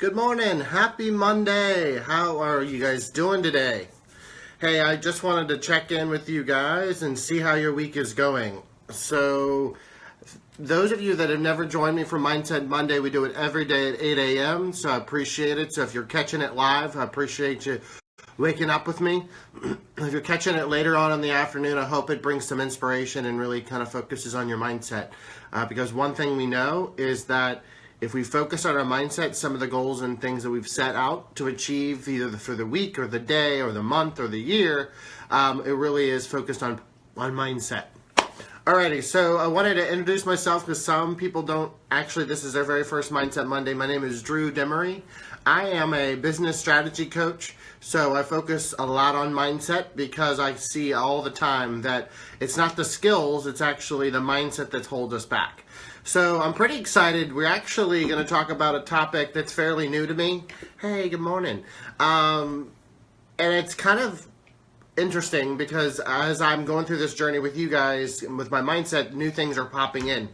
Good morning. Happy Monday. How are you guys doing today? Hey, I just wanted to check in with you guys and see how your week is going. So, those of you that have never joined me for Mindset Monday, we do it every day at 8 a.m. So I appreciate it. So if you're catching it live, I appreciate you waking up with me. If you're catching it later on in the afternoon, I hope it brings some inspiration and really kind of focuses on your mindset. Because one thing we know is that if we focus on our mindset, some of the goals and things that we've set out to achieve either for the week or the day or the month or the year, it really is focused on mindset. Alrighty, so I wanted to introduce myself because some people don't actually, this is their very first Mindset Monday. My name is Drew Demery. I am a business strategy coach, so I focus a lot on mindset because I see all the time that it's not the skills, it's actually the mindset that's hold us back. So I'm pretty excited. We're actually going to talk about a topic that's fairly new to me. Hey, good morning. And it's kind of interesting because as I'm going through this journey with you guys, with my mindset, new things are popping in.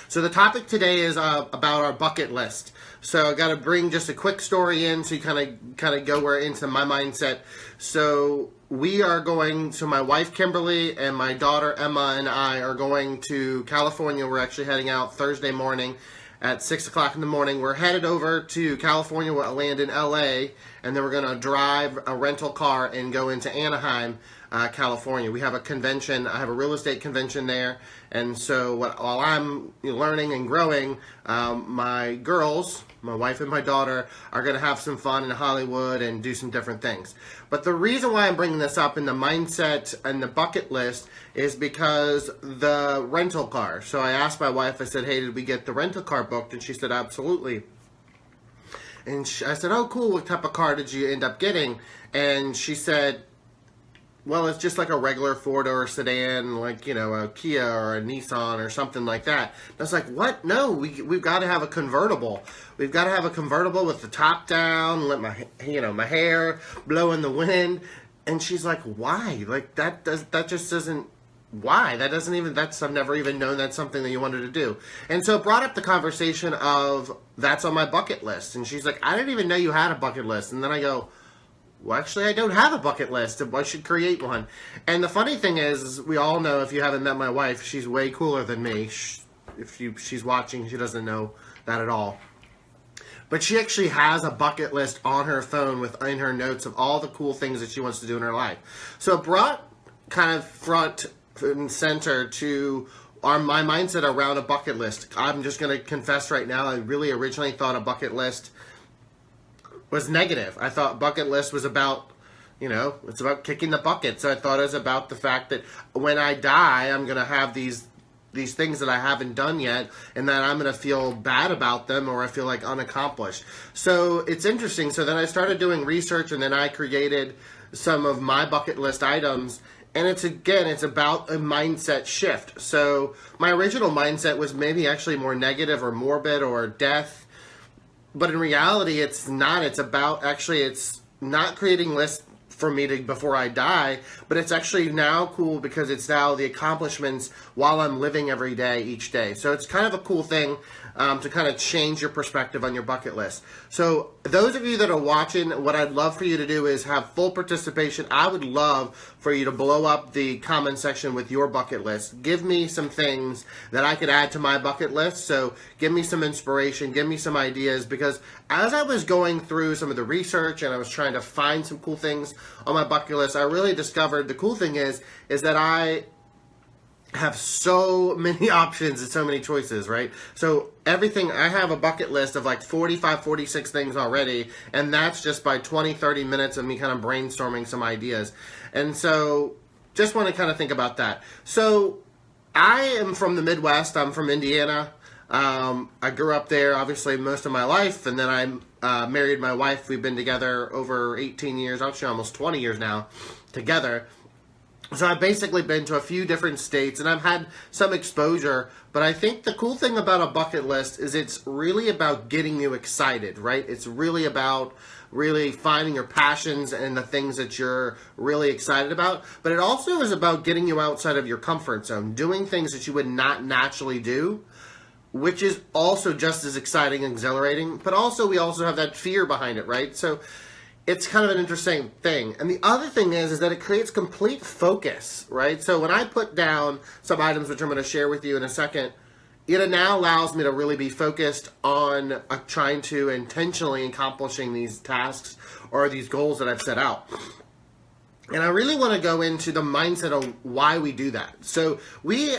So the topic today is about our bucket list. So I got to bring just a quick story in so you kind of go into my mindset. So we are going, so my wife Kimberly and my daughter Emma and I are going to California. We're actually heading out Thursday morning at 6 o'clock in the morning. We're headed over to California. We'll land in LA, and then we're going to drive a rental car and go into Anaheim, California. We have a convention. I have a real estate convention there, and so while I'm learning and growing, my girls, my wife and my daughter, are going to have some fun in Hollywood and do some different things. But the reason why I'm bringing this up in the mindset and the bucket list is because the rental car. So I asked my wife, I said, hey, did we get the rental car booked? And she said, absolutely. And I said, oh, cool, what type of car did you end up getting? And she said, well, it's just like a regular four-door sedan, like, a Kia or a Nissan or something like that. And I was like, what? No, we've got to have a convertible. We've got to have a convertible with the top down, let my hair blow in the wind. And she's like, why? Like, that just doesn't, why? I've never even known that's something that you wanted to do. And so it brought up the conversation of, that's on my bucket list. And she's like, I didn't even know you had a bucket list. And then I go, well, actually, I don't have a bucket list. I should create one. And the funny thing is we all know, if you haven't met my wife, she's way cooler than me. She's watching, she doesn't know that at all. But she actually has a bucket list on her phone in her notes of all the cool things that she wants to do in her life. So it brought kind of front and center to my mindset around a bucket list. I'm just going to confess right now, I really originally thought a bucket list was negative. I thought bucket list was about, it's about kicking the bucket. So I thought it was about the fact that when I die, I'm going to have these things that I haven't done yet, and that I'm going to feel bad about them, or I feel like unaccomplished. So it's interesting. So then I started doing research, and then I created some of my bucket list items. And it's about a mindset shift. So my original mindset was maybe actually more negative or morbid or death. But in reality, it's not. It's not creating lists for me before I die, but it's actually now cool because it's now the accomplishments while I'm living every day, each day. So it's kind of a cool thing to kind of change your perspective on your bucket list. So those of you that are watching, what I'd love for you to do is have full participation. I would love for you to blow up the comment section with your bucket list. Give me some things that I could add to my bucket list. So give me some inspiration, give me some ideas, because as I was going through some of the research and I was trying to find some cool things on my bucket list, I really discovered the cool thing is that I have so many options and so many choices, right? So everything, I have a bucket list of like 45, 46 things already, and that's just by 20, 30 minutes of me kind of brainstorming some ideas. And so just want to kind of think about that. So I am from the Midwest. I'm from Indiana. I grew up there, obviously, most of my life, and then I married my wife. We've been together over 18 years, actually almost 20 years now, together. So I've basically been to a few different states, and I've had some exposure, but I think the cool thing about a bucket list is it's really about getting you excited, right? It's really about really finding your passions and the things that you're really excited about, but it also is about getting you outside of your comfort zone, doing things that you would not naturally do, which is also just as exciting and exhilarating, but also we also have that fear behind it, right? So it's kind of an interesting thing. And the other thing is that it creates complete focus, right? So when I put down some items, which I'm going to share with you in a second, it now allows me to really be focused on trying to intentionally accomplishing these tasks or these goals that I've set out. And I really want to go into the mindset of why we do that. So we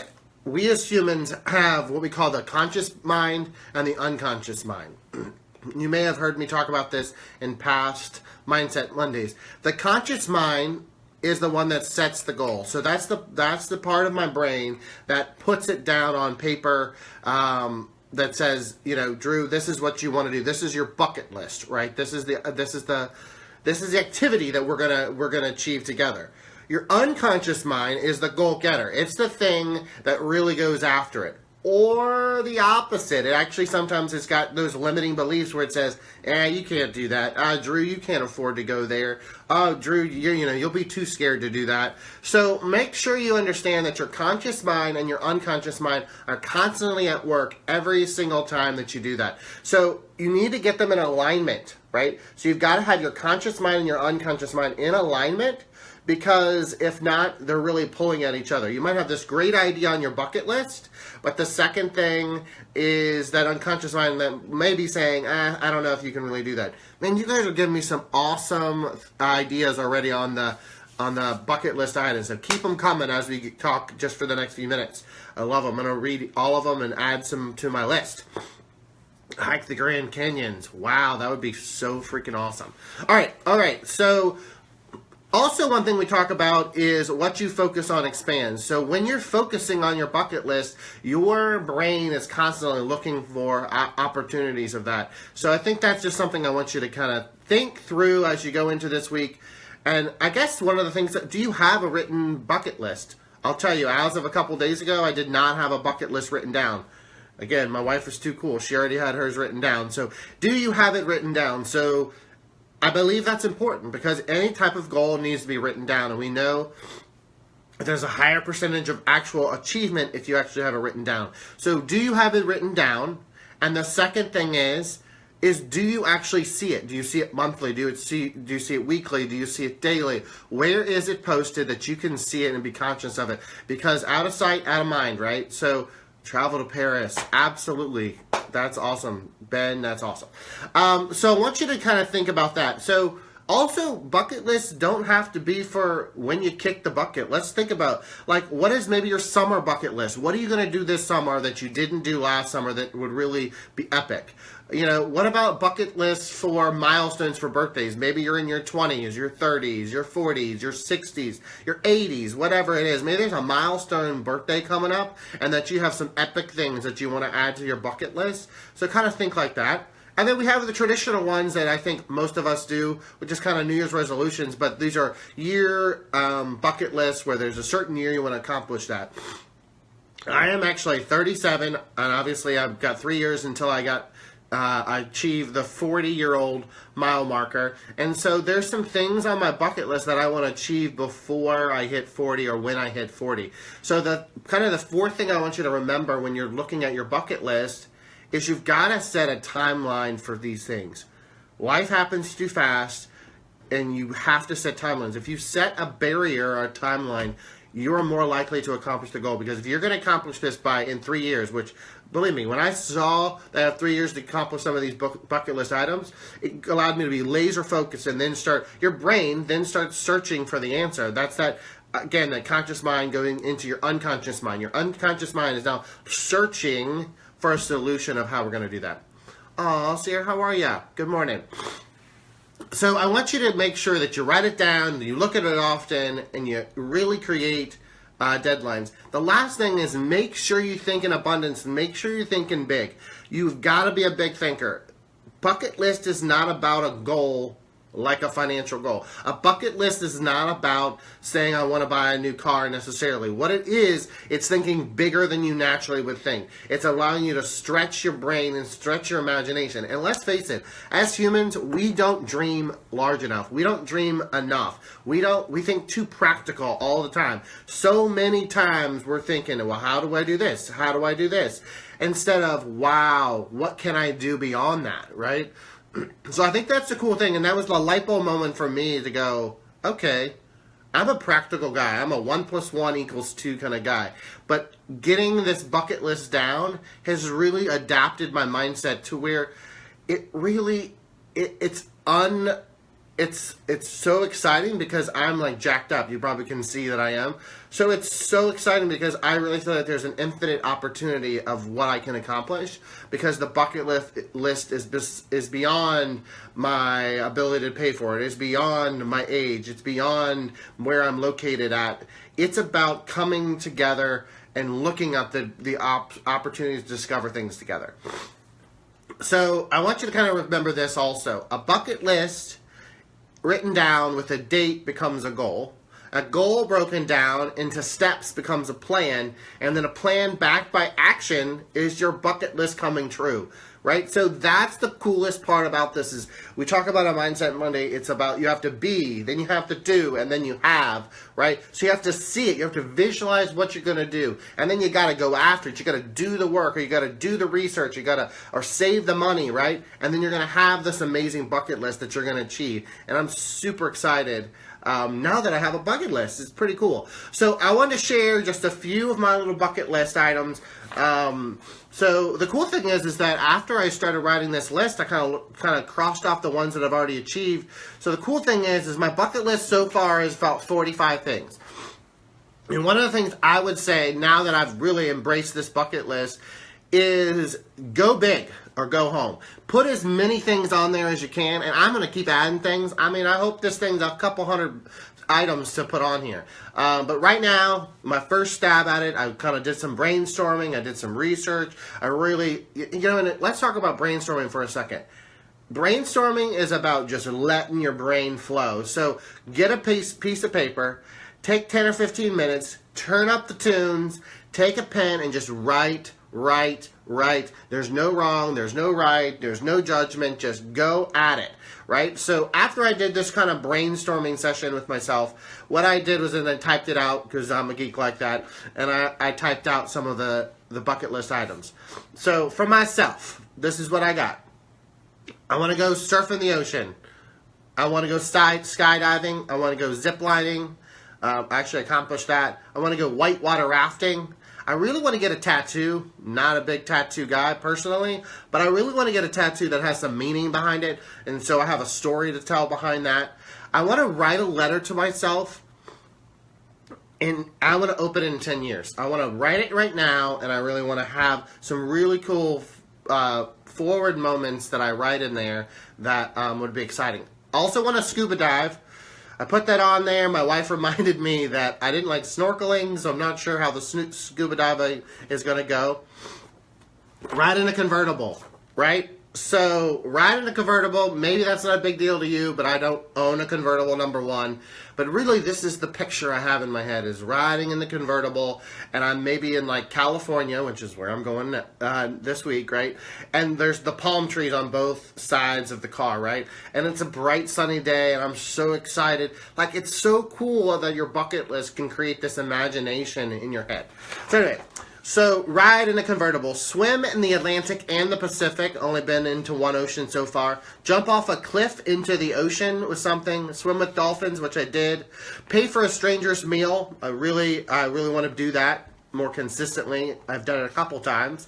as humans have what we call the conscious mind and the unconscious mind. You may have heard me talk about this in past Mindset Mondays. The conscious mind is the one that sets the goal. So that's the part of my brain that puts it down on paper, that says, Drew, this is what you want to do. This is your bucket list, right? This is the activity that we're gonna achieve together. Your unconscious mind is the goal getter. It's the thing that really goes after it. Or the opposite. It actually sometimes it's got those limiting beliefs where it says, you can't do that. Drew, you can't afford to go there. Oh, Drew, you'll be too scared to do that. So make sure you understand that your conscious mind and your unconscious mind are constantly at work every single time that you do that. So you need to get them in alignment, right? So you've got to have your conscious mind and your unconscious mind in alignment, because if not, they're really pulling at each other. You might have this great idea on your bucket list, but the second thing is that unconscious mind that may be saying, I don't know if you can really do that. Man, you guys are giving me some awesome ideas already on the bucket list items. So keep them coming as we talk just for the next few minutes. I love them. I'm going to read all of them and add some to my list. Hike the Grand Canyons. Wow, that would be so freaking awesome. All right. So also, one thing we talk about is what you focus on expands. So when you're focusing on your bucket list, your brain is constantly looking for opportunities of that. So I think that's just something I want you to kind of think through as you go into this week. And I guess one of the things, do you have a written bucket list? I'll tell you, as of a couple days ago, I did not have a bucket list written down. Again, my wife was too cool. She already had hers written down. So do you have it written down? So I believe that's important because any type of goal needs to be written down, and we know there's a higher percentage of actual achievement if you actually have it written down. So do you have it written down? And the second thing is do you actually see it? Do you see it monthly? Do you see it weekly? Do you see it daily? Where is it posted that you can see it and be conscious of it? Because out of sight, out of mind, right? So travel to Paris, absolutely. That's awesome. Ben, that's awesome. So I want you to kind of think about that. So also, bucket lists don't have to be for when you kick the bucket. Let's think about, what is maybe your summer bucket list? What are you going to do this summer that you didn't do last summer that would really be epic? What about bucket lists for milestones for birthdays? Maybe you're in your 20s, your 30s, your 40s, your 60s, your 80s, whatever it is. Maybe there's a milestone birthday coming up and that you have some epic things that you want to add to your bucket list. So kind of think like that. And then we have the traditional ones that I think most of us do, which is kind of New Year's resolutions, but these are year bucket lists where there's a certain year you want to accomplish that. I am actually 37, and obviously I've got 3 years until I achieved the 40-year-old mile marker. And so there's some things on my bucket list that I want to achieve before I hit 40 or when I hit 40. So the fourth thing I want you to remember when you're looking at your bucket list is you've got to set a timeline for these things. Life happens too fast, and you have to set timelines. If you set a barrier or a timeline, you're more likely to accomplish the goal. Because if you're going to accomplish this in 3 years, which, believe me, when I saw that I have 3 years to accomplish some of these bucket list items, it allowed me to be laser focused and then your brain then starts searching for the answer. That's that conscious mind going into your unconscious mind. Your unconscious mind is now searching for a solution of how we're going to do that. Aw, Sierra, how are ya? Good morning. So I want you to make sure that you write it down, you look at it often, and you really create deadlines. The last thing is make sure you think in abundance and make sure you're thinking big. You've got to be a big thinker. Bucket list is not about a goal like a financial goal. A bucket list is not about saying I want to buy a new car necessarily. What it is, it's thinking bigger than you naturally would think. It's allowing you to stretch your brain and stretch your imagination. And let's face it, as humans, we don't dream large enough. We don't dream enough. We think too practical all the time. So many times we're thinking, well, how do I do this? How do I do this? Instead of, wow, what can I do beyond that, right? So I think that's the cool thing, and that was the light bulb moment for me to go, okay, I'm a practical guy. I'm a 1 + 1 = 2 kind of guy. But getting this bucket list down has really adapted my mindset to where it really, it's so exciting because I'm like jacked up. You probably can see that I am. So it's so exciting because I really feel that there's an infinite opportunity of what I can accomplish because the bucket list is beyond my ability to pay for it. It's beyond my age. It's beyond where I'm located at. It's about coming together and looking at the opportunities to discover things together. So I want you to kind of remember this also. A bucket list written down with a date becomes a goal. A goal broken down into steps becomes a plan, and then a plan backed by action is your bucket list coming true, right? So that's the coolest part about this is we talk about a Mindset Monday. It's about you have to be, then you have to do, and then you have, right? So you have to see it. You have to visualize what you're going to do, and then you got to go after it. You got to do the work, or you got to do the research. You got to, or save the money, right? And then you're going to have this amazing bucket list that you're going to achieve. And I'm super excited. Now that I have a bucket list. It's pretty cool. So I wanted to share just a few of my little bucket list items. So the cool thing is that after I started writing this list, I kind of crossed off the ones that I've already achieved. So the cool thing is my bucket list so far is about 45 things. And one of the things I would say now that I've really embraced this bucket list is go big or go home. Put as many things on there as you can, and I'm going to keep adding things. I mean, I hope this thing's a couple hundred items to put on here. But right now, my first stab at it, I kind of did some brainstorming. I did some research. I really, and let's talk about brainstorming for a second. Brainstorming is about just letting your brain flow. So get a piece of paper, take 10 or 15 minutes, turn up the tunes, take a pen, and just write. There's no wrong, there's no right, there's no judgment, just go at it, right? So after I did this kind of brainstorming session with myself, what I did was then I typed it out, because I'm a geek like that, and I typed out some of the bucket list items. So for myself, this is what I got. I want to go surf in the ocean. I want to go skydiving. I want to go zip lining. I actually accomplished that. I want to go whitewater rafting. I really want to get a tattoo. Not a big tattoo guy personally, but I really want to get a tattoo that has some meaning behind it, and so I have a story to tell behind that. I want to write a letter to myself, and I want to open it in 10 years. I want to write it right now, and I really want to have some really cool forward moments that I write in there that would be exciting. Also want to scuba dive. I put that on there. My wife reminded me that I didn't like snorkeling, so I'm not sure how the scuba diving is going to go. Ride in a convertible, right? So, ride in a convertible, maybe that's not a big deal to you, but I don't own a convertible, number one. But really, this is the picture I have in my head, is riding in the convertible, and I'm maybe in, like, California, which is where I'm going this week, right? And there's the palm trees on both sides of the car, right? And it's a bright, sunny day, and I'm so excited. Like, it's so cool that your bucket list can create this imagination in your head. So anyway, so ride in a convertible, swim in the Atlantic and the Pacific, only been into one ocean so far, jump off a cliff into the ocean with something, swim with dolphins, which I did, pay for a stranger's meal. I really want to do that more consistently. I've done it a couple times.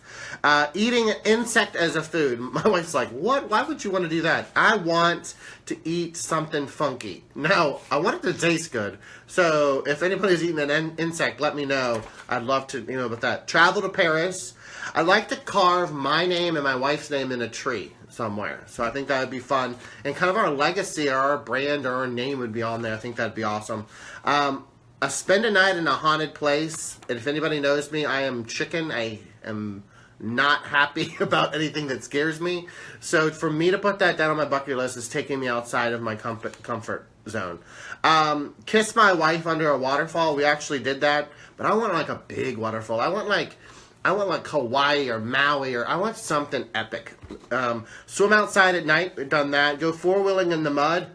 Eating an insect as a food. My wife's like, what? Why would you want to do that? I want to eat something funky. Now, I want it to taste good. So if anybody's eating an insect, let me know. I'd love to know about that. Travel to Paris. I'd like to carve my name and my wife's name in a tree somewhere. So I think that would be fun. And kind of our legacy or our brand or our name would be on there. I think that'd be awesome. I spend a night in a haunted place. And if anybody knows me, I am chicken. I am not happy about anything that scares me. So for me to put that down on my bucket list is taking me outside of my comfort zone. Kiss my wife under a waterfall. We actually did that, but I want like a big waterfall. I want like Hawaii or Maui, or I want something epic. Swim outside at night. We've done that. Go four-wheeling in the mud.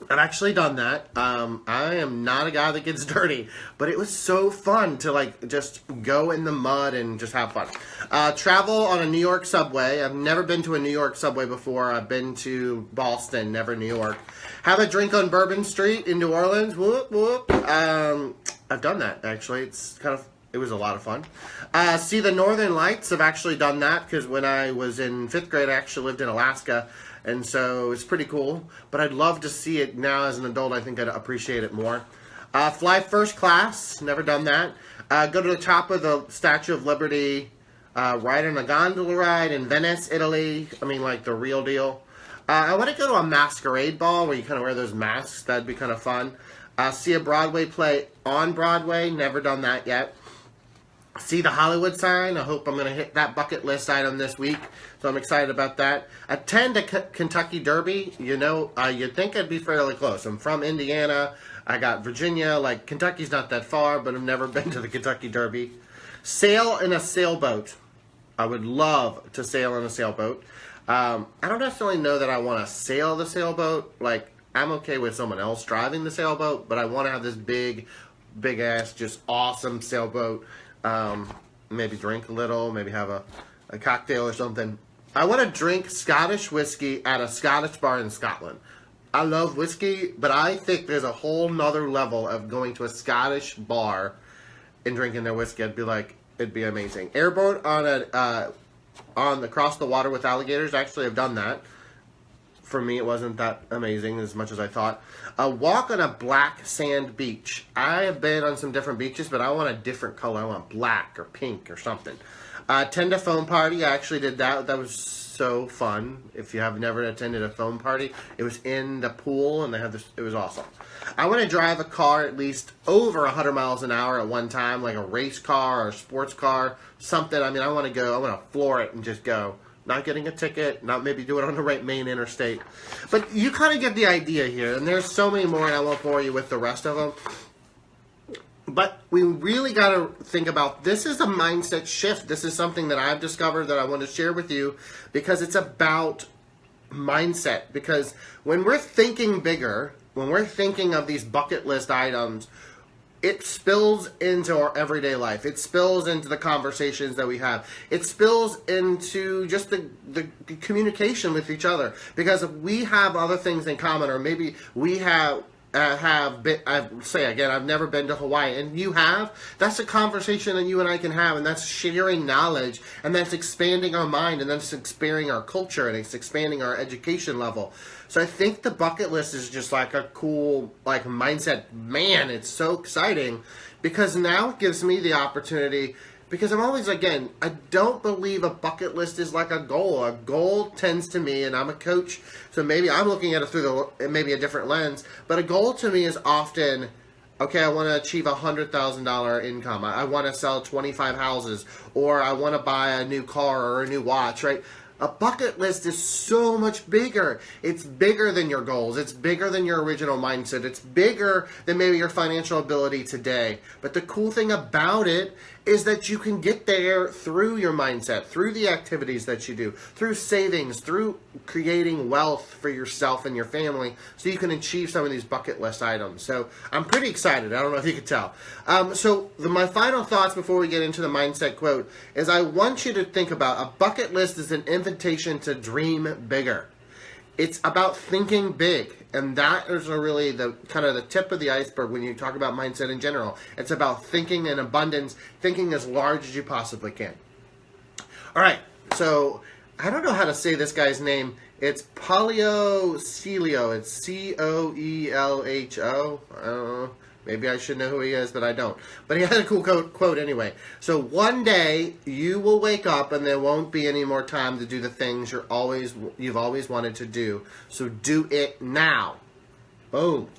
I've actually done that. I am not a guy that gets dirty, but it was so fun to like just go in the mud and just have fun. Travel on a New York subway. I've never been to a New York subway before. I've been to Boston, never New York. Have a drink on Bourbon Street in New Orleans. Whoop, whoop. I've done that, actually. It was a lot of fun. See the Northern Lights. I've actually done that because when I was in 5th grade, I actually lived in Alaska. And so it's pretty cool. But I'd love to see it now as an adult. I think I'd appreciate it more. Fly first class. Never done that. Go to the top of the Statue of Liberty. Ride on a gondola ride in Venice, Italy. I mean, like the real deal. I want to go to a masquerade ball where you kind of wear those masks. That'd be kind of fun. See a Broadway play on Broadway. Never done that yet. See the Hollywood sign. I hope I'm going to hit that bucket list item this week. So I'm excited about that. Attend a Kentucky Derby. You know, you'd think I'd be fairly close. I'm from Indiana. I got Virginia. Like, Kentucky's not that far, but I've never been to the Kentucky Derby. Sail in a sailboat. I would love to sail in a sailboat. I don't necessarily know that I want to sail the sailboat. Like, I'm okay with someone else driving the sailboat, but I want to have this big ass, just awesome sailboat. Maybe drink a little, maybe have a cocktail or something. I want to drink Scottish whiskey at a Scottish bar in Scotland. I love whiskey, but I think there's a whole nother level of going to a Scottish bar and drinking their whiskey. It'd be amazing. Airboat on across the water with alligators. Actually, I've done that. For me, it wasn't that amazing as much as I thought. A walk on a black sand beach. I have been on some different beaches, but I want a different color. I want black or pink or something. Attend a foam party. I actually did that. That was so fun. If you have never attended a foam party, it was in the pool, and they had this. It was awesome. I want to drive a car at least over 100 miles an hour at one time, like a race car or a sports car, something. I mean, I want to floor it and just go. Not getting a ticket, not maybe do it on the right main interstate. But you kind of get the idea here, and there's so many more, and I won't bore you with the rest of them. But we really got to think about, this is a mindset shift. This is something that I've discovered that I want to share with you because it's about mindset. Because when we're thinking bigger, when we're thinking of these bucket list items, it spills into our everyday life. It spills into the conversations that we have. It spills into just the communication with each other. Because if we have other things in common, or maybe we have been, I say again, I've never been to Hawaii, and you have, that's a conversation that you and I can have, and that's sharing knowledge, and that's expanding our mind, and that's expanding our culture, and it's expanding our education level. So I think the bucket list is just like a cool, like, mindset. Man, it's so exciting, because now it gives me the opportunity, because I'm always, again, I don't believe a bucket list is like a goal. A goal tends to me, and I'm a coach, so maybe I'm looking at it through maybe a different lens, but a goal to me is often, okay, I want to achieve $100,000 income. I want to sell 25 houses, or I want to buy a new car or a new watch, right? A bucket list is so much bigger. It's bigger than your goals. It's bigger than your original mindset. It's bigger than maybe your financial ability today. But the cool thing about it is that you can get there through your mindset, through the activities that you do, through savings, through creating wealth for yourself and your family, so you can achieve some of these bucket list items. So I'm pretty excited. I don't know if you could tell. My final thoughts before we get into the mindset quote is, I want you to think about a bucket list is an invitation to dream bigger. It's about thinking big, and that is really the kind of the tip of the iceberg when you talk about mindset in general. It's about thinking in abundance, thinking as large as you possibly can. All right, so I don't know how to say this guy's name. It's Paulo Coelho. It's Coelho. I don't know. Maybe I should know who he is, but I don't. But he had a cool quote anyway. So one day you will wake up and there won't be any more time to do the things you've always wanted to do. So do it now. Boom.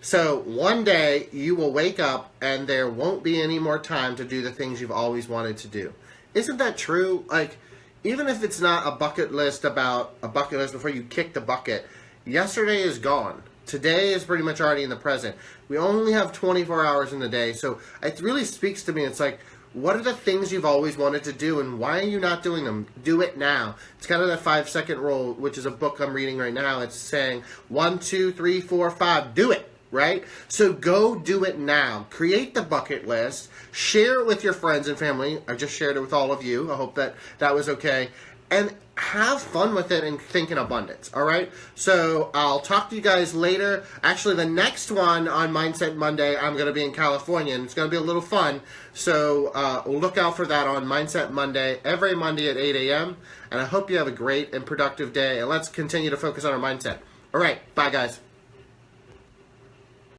So one day you will wake up and there won't be any more time to do the things you've always wanted to do. Isn't that true? Like, even if it's not a bucket list about a bucket list before you kick the bucket, yesterday is gone. Today is pretty much already in the present. We only have 24 hours in the day, so it really speaks to me. It's like, what are the things you've always wanted to do, and why are you not doing them? Do it now. It's kind of that 5-second rule, which is a book I'm reading right now. It's saying 1, 2, 3, 4, 5. Do it. Right? So go do it now. Create the bucket list. Share it with your friends and family. I just shared it with all of you. I hope that was okay. And have fun with it and think in abundance. All right? So I'll talk to you guys later. Actually, the next one on Mindset Monday, I'm going to be in California, and it's going to be a little fun. So look out for that on Mindset Monday, every Monday at 8 a.m. And I hope you have a great and productive day. And let's continue to focus on our mindset. All right. Bye, guys.